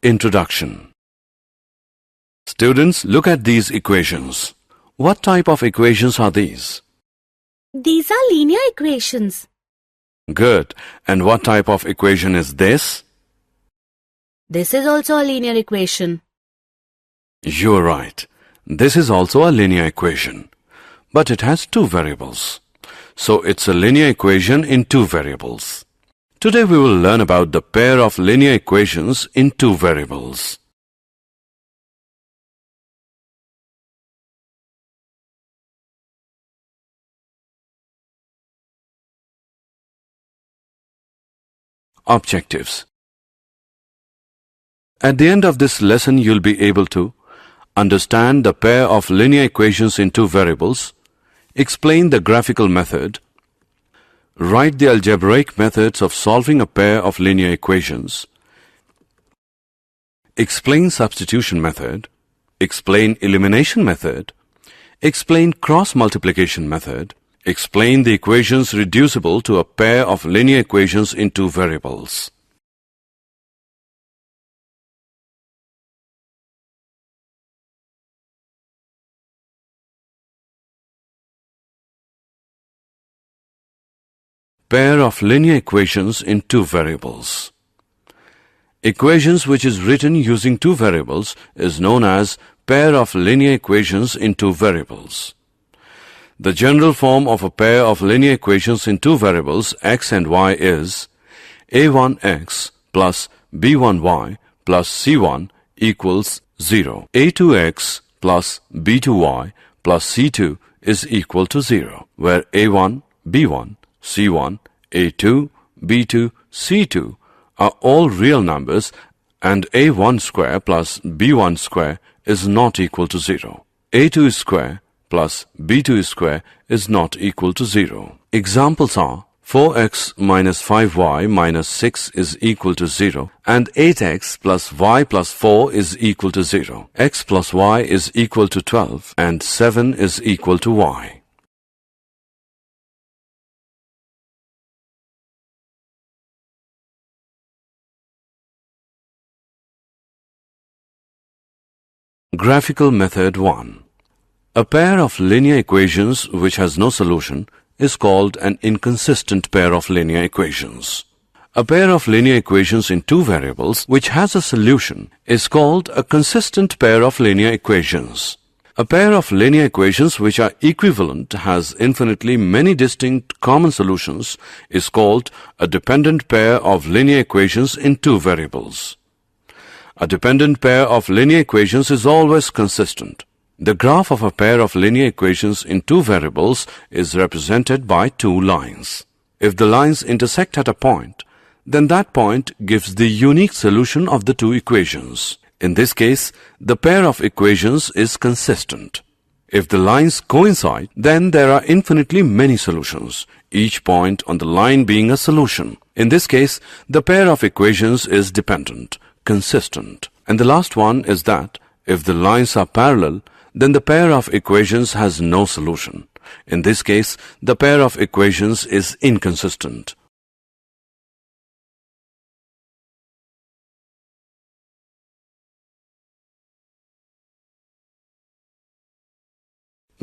Introduction. Students, look at these equations. What type of equations are these? These are linear equations. Good. And what type of equation is this? This is also a linear equation. You're right. This is also a linear equation, but it has two variables. So it's a linear equation in two variables. Today we will learn about the pair of linear equations in two variables. Objectives. At the end of this lesson, you'll be able to understand the pair of linear equations in two variables, explain the graphical method, write the algebraic methods of solving a pair of linear equations, explain substitution method, explain elimination method, explain cross-multiplication method, explain the equations reducible to a pair of linear equations in two variables. Pair of linear equations in two variables. Equations which is written using two variables is known as pair of linear equations in two variables. The general form of a pair of linear equations in two variables x and y is a1x plus b1y plus c1 equals 0. a2x plus b2y plus c2 is equal to 0, where a1, b1, c1, a2, b2, c2 are all real numbers and a1 square plus b1 square is not equal to 0. a2 square plus b2 square is not equal to 0. Examples are 4x minus 5y minus 6 is equal to 0 and 8x plus y plus 4 is equal to 0. X plus y is equal to 12 and 7 is equal to y. Graphical Method 1. A pair of linear equations which has no solution is called an inconsistent pair of linear equations. A pair of linear equations in two variables which has a solution is called a consistent pair of linear equations. A pair of linear equations which are equivalent has infinitely many distinct common solutions is called a dependent pair of linear equations in two variables. A dependent pair of linear equations is always consistent. The graph of a pair of linear equations in two variables is represented by two lines. If the lines intersect at a point, then that point gives the unique solution of the two equations. In this case, the pair of equations is consistent. If the lines coincide, then there are infinitely many solutions, each point on the line being a solution. In this case, the pair of equations is dependent, consistent. And the last one is that if the lines are parallel, then the pair of equations has no solution. In this case, the pair of equations is inconsistent.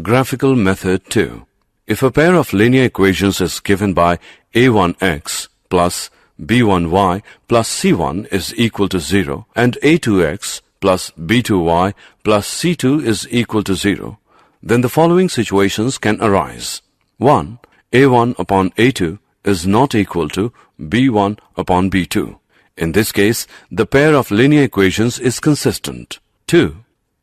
Graphical Method 2. If a pair of linear equations is given by a1x plus b1y plus c1 is equal to 0 and a2x plus b2y plus c2 is equal to 0, then the following situations can arise. 1. a1 upon a2 is not equal to b1 upon b2. In this case, the pair of linear equations is consistent. 2.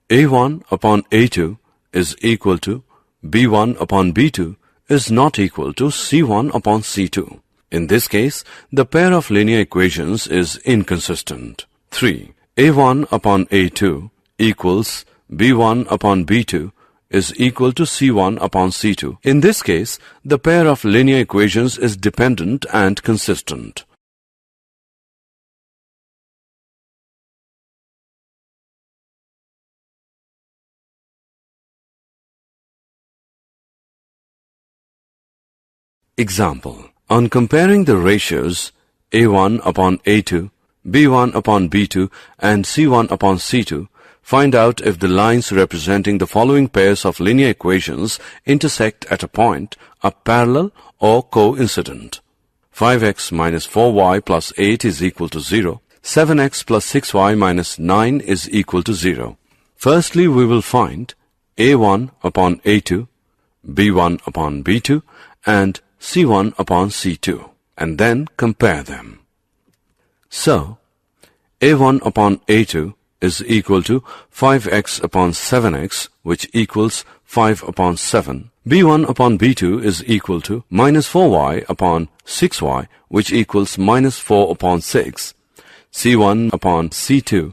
a1 upon a2 is equal to b1 upon b2 is not equal to c1 upon c2. In this case, the pair of linear equations is inconsistent. 3. a1 upon a2 equals b1 upon b2 is equal to c1 upon c2. In this case, the pair of linear equations is dependent and consistent. Example. On comparing the ratios a1 upon a2 B1 upon B2 and C1 upon C2, find out if the lines representing the following pairs of linear equations intersect at a point are parallel or coincident. 5x minus 4y plus 8 is equal to 0. 7x plus 6y minus 9 is equal to 0. Firstly, we will find A1 upon A2, B1 upon B2, and C1 upon C2, and then compare them. So, A1 upon A2 is equal to 5x upon 7x, which equals 5 upon 7. B1 upon B2 is equal to minus 4y upon 6y, which equals minus 4 upon 6. C1 upon C2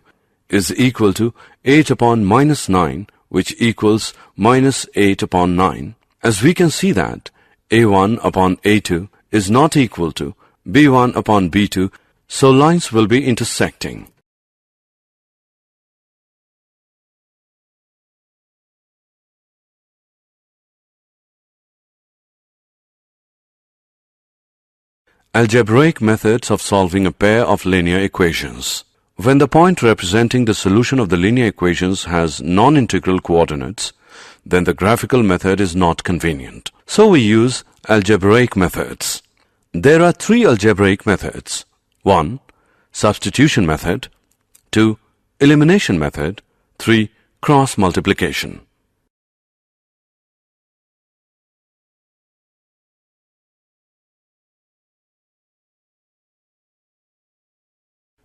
is equal to 8 upon minus 9, which equals minus 8 upon 9. As we can see that A1 upon A2 is not equal to B1 upon B2, so lines will be intersecting. Algebraic methods of solving a pair of linear equations. When the point representing the solution of the linear equations has non-integral coordinates, then the graphical method is not convenient. So we use algebraic methods. There are three algebraic methods. 1. Substitution method. 2. Elimination method. 3. Cross multiplication.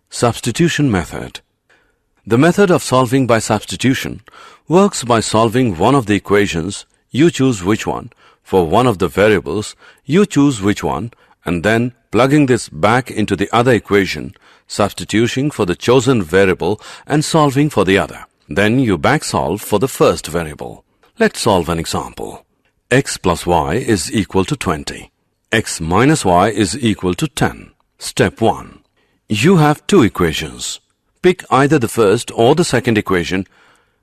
Substitution method. The method of solving by substitution works by solving one of the equations, you choose which one, for one of the variables, you choose which one, and then plugging this back into the other equation, substituting for the chosen variable and solving for the other. Then you back solve for the first variable. Let's solve an example. X plus y is equal to 20. X minus y is equal to 10. Step 1. You have two equations. Pick either the first or the second equation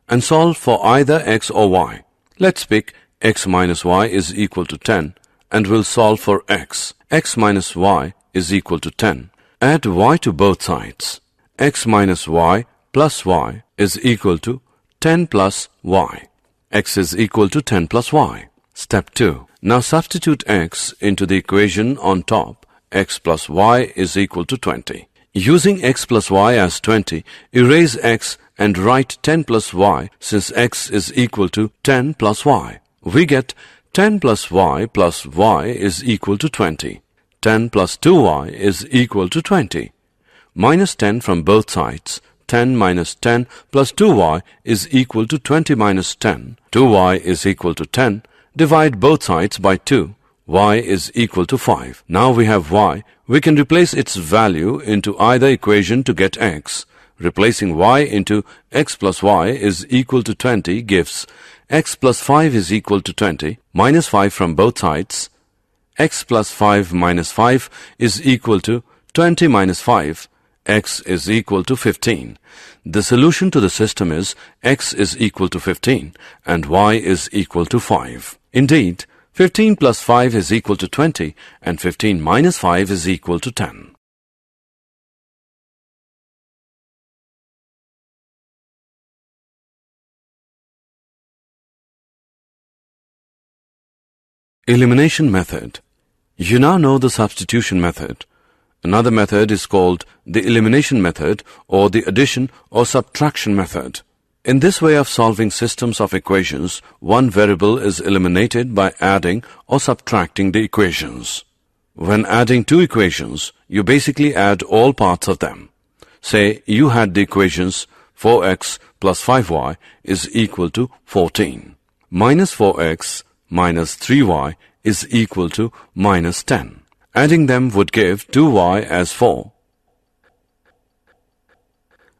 and solve for either x or y. Let's pick x minus y is equal to 10 and we'll solve for x. X minus y is equal to 10. Add y to both sides. X minus y plus y is equal to 10 plus y. X is equal to 10 plus y. Step 2. Now substitute x into the equation on top. X plus y is equal to 20. Using x plus y as 20, erase x and write 10 plus y since x is equal to 10 plus y. We get 10 plus y is equal to 20. 10 plus 2y is equal to 20. Minus 10 from both sides. 10 minus 10 plus 2y is equal to 20 minus 10. 2y is equal to 10. Divide both sides by 2. Y is equal to 5. Now we have y. We can replace its value into either equation to get x. Replacing y into x plus y is equal to 20 gives x plus 5 is equal to 20, minus 5 from both sides. X plus 5 minus 5 is equal to 20 minus 5. X is equal to 15. The solution to the system is x is equal to 15 and y is equal to 5. Indeed, 15 plus 5 is equal to 20 and 15 minus 5 is equal to 10. Elimination method. You now know the substitution method. Another method is called the elimination method or the addition or subtraction method. In this way of solving systems of equations, one variable is eliminated by adding or subtracting the equations. When adding two equations, you basically add all parts of them. Say you had the equations 4x plus 5y is equal to 14. Minus 4x minus 3y is equal to minus 10. Adding them would give 2y as 4.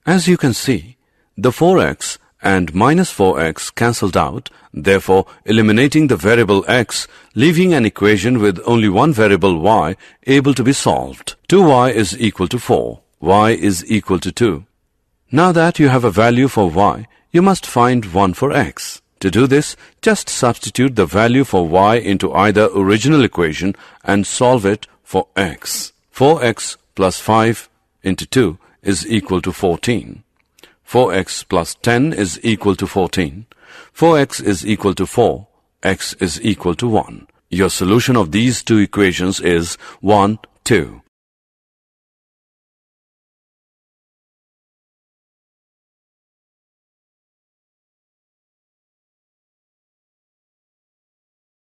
As you can see, the 4x and minus 4x cancelled out, therefore eliminating the variable x, leaving an equation with only one variable y able to be solved. 2y is equal to 4. Y is equal to 2. Now that you have a value for y, you must find one for x. To do this, just substitute the value for y into either original equation and solve it for x. 4x plus 5 into 2 is equal to 14. 4x plus 10 is equal to 14. 4x is equal to 4. X is equal to 1. Your solution of these two equations is 1, 2.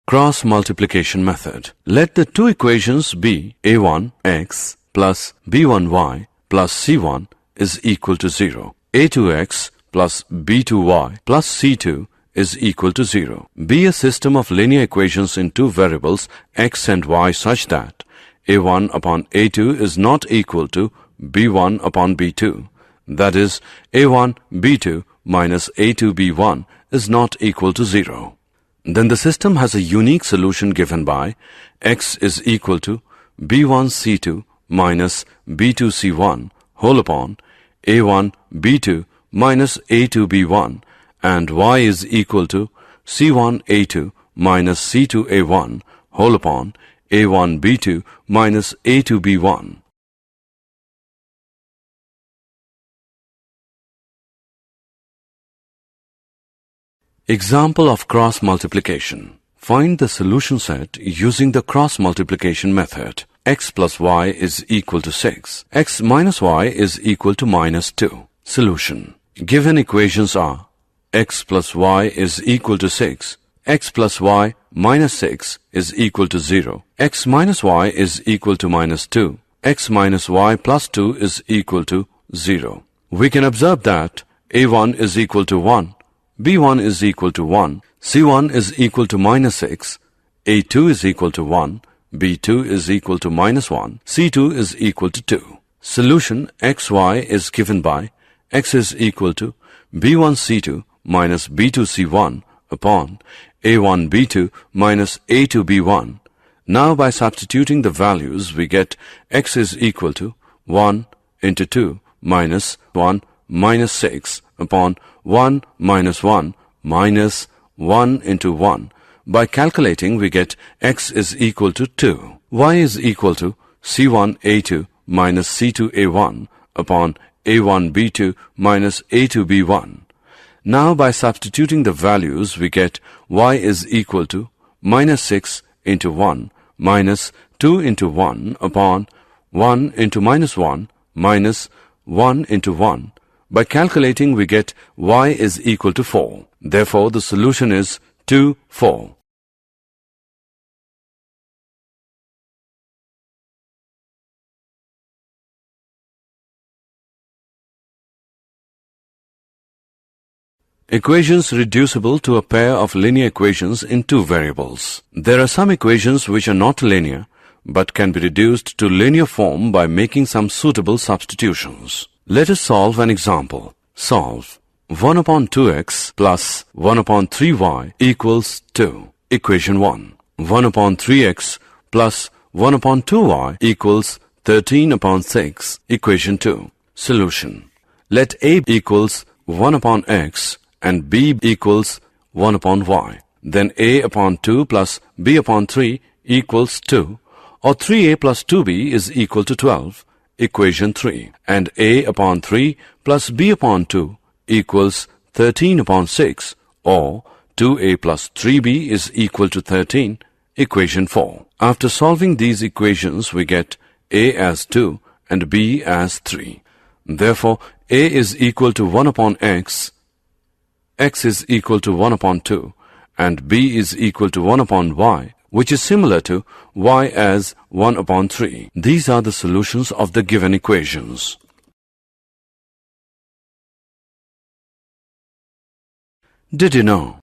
Cross multiplication method. Let the two equations be a1x plus b1y plus c1 is equal to 0. a2x plus b2y plus c2 is equal to 0. Be a system of linear equations in two variables x and y such that a1 upon a2 is not equal to b1 upon b2. That is, a1 b2 minus a2 b1 is not equal to 0. Then the system has a unique solution given by x is equal to b1 c2 minus b2 c1 whole upon a1 b2 minus a2 b1, and y is equal to c1 a2 minus c2 a1 whole upon a1 b2 minus a2 b1. Example of cross multiplication. Find the solution set using the cross multiplication method. X plus y is equal to 6. X minus y is equal to minus 2. Solution. Given equations are x plus y is equal to 6. X plus y minus 6 is equal to 0. X minus y is equal to minus 2. X minus y plus 2 is equal to 0. We can observe that a1 is equal to 1. b1 is equal to 1, c1 is equal to minus 6, a2 is equal to 1, b2 is equal to minus 1, c2 is equal to 2. Solution xy is given by x is equal to b1 c2 minus b2 c1 upon a1 b2 minus a2 b1. Now by substituting the values we get x is equal to 1 into 2 minus 1 minus 6 upon 1 minus 1 minus 1 into 1. By calculating we get x is equal to 2. Y is equal to c1 a2 minus c2 a1 upon a1 b2 minus a2 b1. Now by substituting the values we get y is equal to minus 6 into 1 minus 2 into 1 upon 1 into minus 1 minus 1 into 1. By calculating we get y is equal to 4. Therefore the solution is 2, 4. Equations reducible to a pair of linear equations in two variables. There are some equations which are not linear but can be reduced to linear form by making some suitable substitutions. Let us solve an example. Solve 1 upon 2x plus 1 upon 3y equals 2. Equation 1. 1 upon 3x plus 1 upon 2y equals 13 upon 6. Equation 2. Solution. Let a equals 1 upon x and b equals 1 upon y. Then a upon 2 plus b upon 3 equals 2, or 3a plus 2b is equal to 12. Equation 3. And a upon 3 plus b upon 2 equals 13 upon 6, or 2a plus 3b is equal to 13. Equation 4. After solving these equations we get a as 2 and b as 3. Therefore a is equal to 1 upon x, x is equal to 1 upon 2, and b is equal to 1 upon y, which is similar to y as 1 upon 3. These are the solutions of the given equations. Did you know?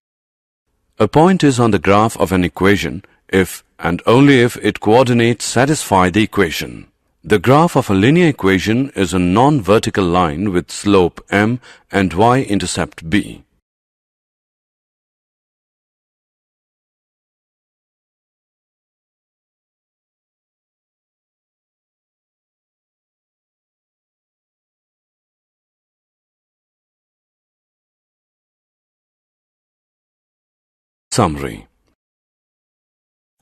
A point is on the graph of an equation if and only if its coordinates satisfy the equation. The graph of a linear equation is a non-vertical line with slope m and y-intercept b. Summary.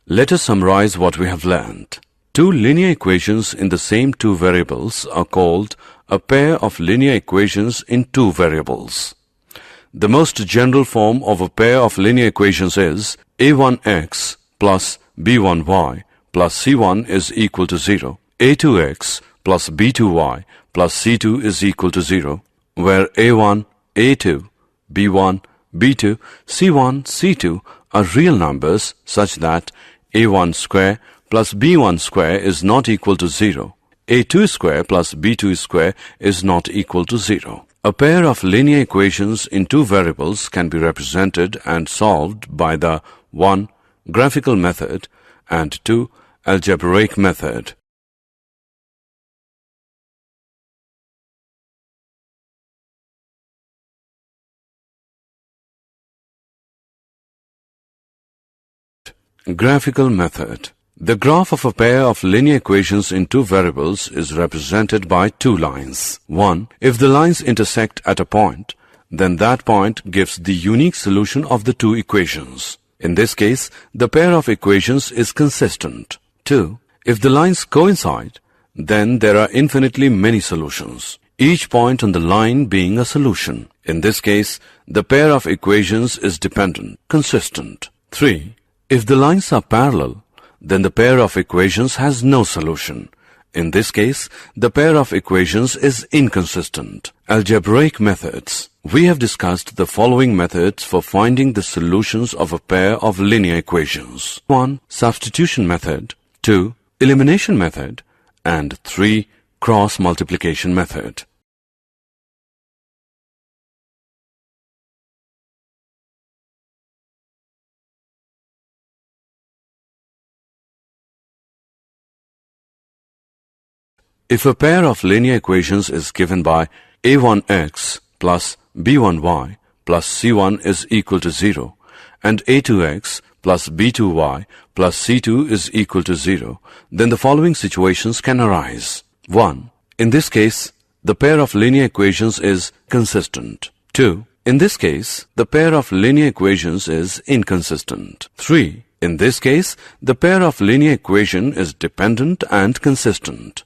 Let us summarize what we have learned. Two linear equations in the same two variables are called a pair of linear equations in two variables. The most general form of a pair of linear equations is a1x plus b1y plus c1 is equal to 0. a2x plus b2y plus c2 is equal to 0, where a1, a2, b1, b2, c1, c2 are real numbers such that a1 square plus b1 square is not equal to 0. a2 square plus b2 square is not equal to 0. A pair of linear equations in two variables can be represented and solved by the 1. Graphical method and 2. Algebraic method. Graphical method. The graph of a pair of linear equations in two variables is represented by two lines. 1. If the lines intersect at a point, then that point gives the unique solution of the two equations. In this case, the pair of equations is consistent. 2. If the lines coincide, then there are infinitely many solutions, each point on the line being a solution. In this case, the pair of equations is dependent, consistent. 3. If the lines are parallel, then the pair of equations has no solution. In this case, the pair of equations is inconsistent. Algebraic methods. We have discussed the following methods for finding the solutions of a pair of linear equations. 1. Substitution method. 2. Elimination method. And 3. Cross multiplication method. If a pair of linear equations is given by a1x plus b1y plus c1 is equal to 0 and a2x plus b2y plus c2 is equal to 0, then the following situations can arise. 1. In this case, the pair of linear equations is consistent. 2. In this case, the pair of linear equations is inconsistent. 3. In this case, the pair of linear equation is dependent and consistent.